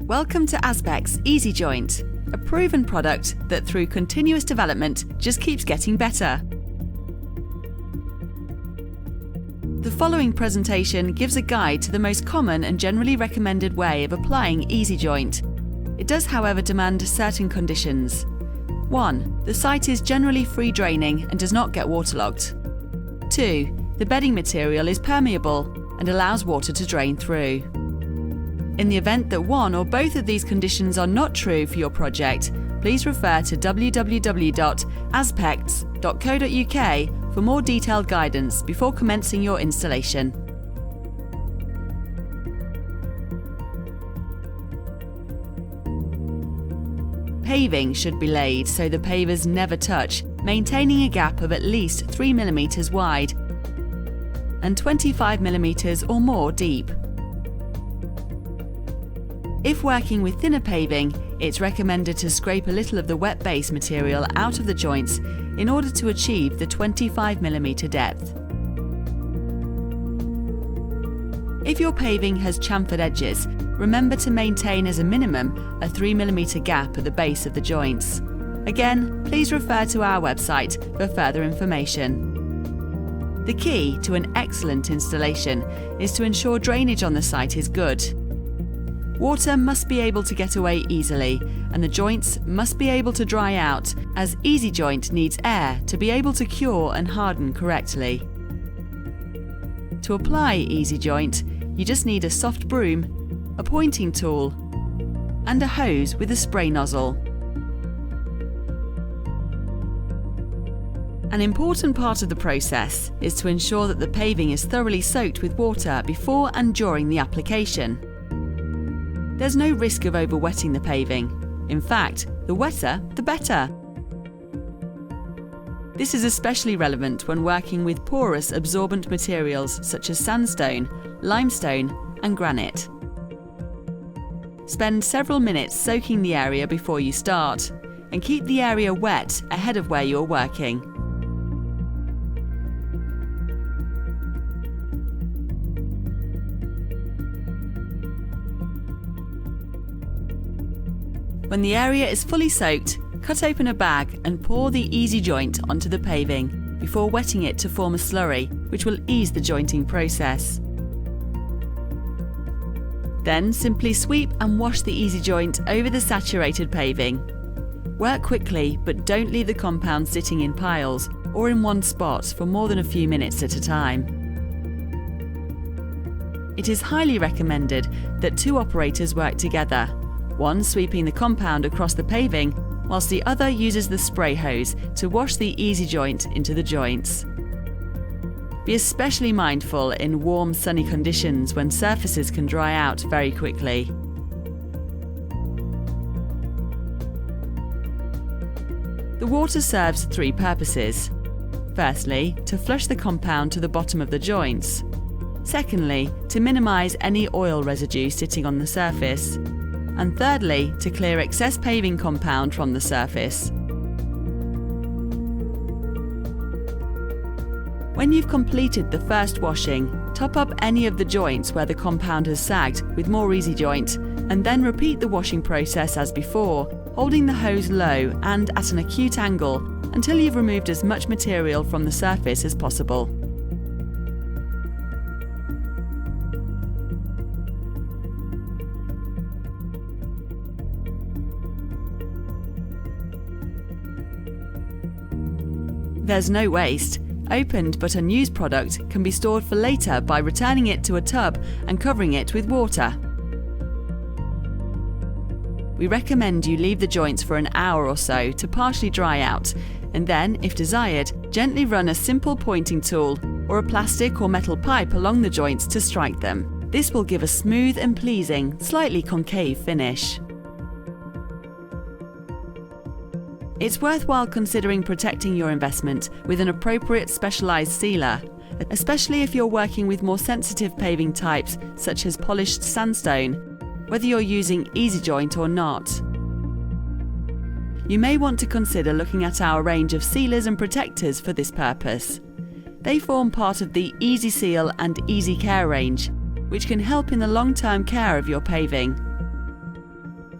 Welcome to Aspect's EASYJoint, a proven product that through continuous development just keeps getting better. The following presentation gives a guide to the most common and generally recommended way of applying EASYJoint. It does, however, demand certain conditions. 1. The site is generally free draining and does not get waterlogged. 2. The bedding material is permeable and allows water to drain through. In the event that one or both of these conditions are not true for your project, please refer to www.aspects.co.uk for more detailed guidance before commencing your installation. Paving should be laid so the pavers never touch, maintaining a gap of at least 3 mm wide and 25 mm or more deep. If working with thinner paving, it's recommended to scrape a little of the wet base material out of the joints in order to achieve the 25 mm depth. If your paving has chamfered edges, remember to maintain as a minimum a 3 mm gap at the base of the joints. Again, please refer to our website for further information. The key to an excellent installation is to ensure drainage on the site is good. Water must be able to get away easily, and the joints must be able to dry out, as EASYJoint needs air to be able to cure and harden correctly. To apply EASYJoint, you just need a soft broom, a pointing tool, and a hose with a spray nozzle. An important part of the process is to ensure that the paving is thoroughly soaked with water before and during the application. There's no risk of over-wetting the paving. In fact, the wetter, the better. This is especially relevant when working with porous absorbent materials such as sandstone, limestone, and granite. Spend several minutes soaking the area before you start, and keep the area wet ahead of where you're working. When the area is fully soaked, cut open a bag and pour the EASYJoint onto the paving before wetting it to form a slurry, which will ease the jointing process. Then simply sweep and wash the EASYJoint over the saturated paving. Work quickly, but don't leave the compound sitting in piles or in one spot for more than a few minutes at a time. It is highly recommended that two operators work together, one sweeping the compound across the paving, whilst the other uses the spray hose to wash the EASYJoint into the joints. Be especially mindful in warm, sunny conditions when surfaces can dry out very quickly. The water serves three purposes. Firstly, to flush the compound to the bottom of the joints. Secondly, to minimise any oil residue sitting on the surface. And thirdly, to clear excess paving compound from the surface. When you've completed the first washing, top up any of the joints where the compound has sagged with more EASYJoint, and then repeat the washing process as before, holding the hose low and at an acute angle until you've removed as much material from the surface as possible. There's no waste. Opened but unused product can be stored for later by returning it to a tub and covering it with water. We recommend you leave the joints for an hour or so to partially dry out, and then, if desired, gently run a simple pointing tool or a plastic or metal pipe along the joints to strike them. This will give a smooth and pleasing, slightly concave finish. It's worthwhile considering protecting your investment with an appropriate specialised sealer, especially if you're working with more sensitive paving types such as polished sandstone, whether you're using EASYJoint or not. You may want to consider looking at our range of sealers and protectors for this purpose. They form part of the EasySeal and EasyCare range, which can help in the long-term care of your paving.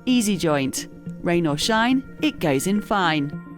EASYJoint. Rain or shine, it goes in fine.